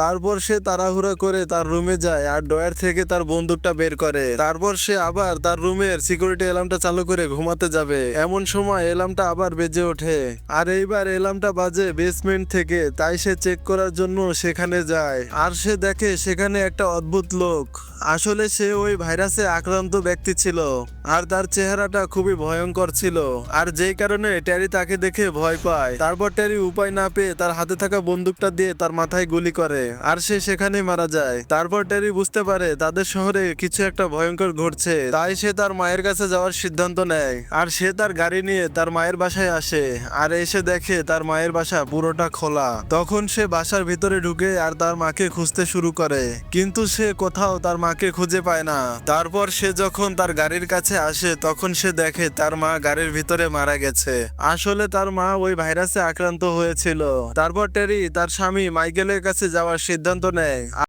তারপর সে তাড়াহুড়া করে তার রুমে যায় আর ড্রয়ার থেকে তার বন্দুকটা বের করে। তারপর সে আবার তার রুমের সিকিউরিটি অ্যালার্মটা চালু করে ঘুমাতে যাবে। এমন সময় অ্যালার্মটা আবার বেজে ওঠে আর এইবার অ্যালার্মটা বাজে বেসমেন্ট থেকে। তাই সে চেক করার জন্য সেখানে যায় আর সে দেখে সেখানে একটা অদ্ভুত লোক। আসলে সে ওই ভাইরাসে আক্রান্ত ব্যক্তি ছিল আর তার চেহারাটা খুবই ভয়ঙ্কর ছিল, আর যেই কারণে ট্যারি তাকে দেখে ভয় পায়। তারপর ট্যারি উপায় না পেয়ে তার হাতে থাকা বন্দুকটা দিয়ে তার মাথায় গুলি করে আর সে সেখানেই মারা যায়। তারপর ট্যারি বুঝতে পারে তাদের শহরে কিছু একটা ভয়ঙ্কর ঘটছে, তাই সে তার মায়ের কাছে যাওয়ার সিদ্ধান্ত নেয় আর সে তার গাড়ি নিয়ে তার মায়ের বাসায় আসে আর এসে দেখে তার মায়ের বাসা পুরোটা খোলা। তখন সে বাসার ভিতরে ঢুকে আর তার মাকে খুঁজতে শুরু করে, কিন্তু সে কোথাও তার মাকে খুঁজে পায় না। তারপর সে যখন তার গাড়ির কাছে আসে তখন সে দেখে তার মা গাড়ির ভিতরে মারা গেছে। আসলে তার মা ওই ভাইরাসে আক্রান্ত হয়েছিল। তারপর টেরি তার স্বামী মাইকেলের কাছে যাওয়ার সিদ্ধান্ত নেয়।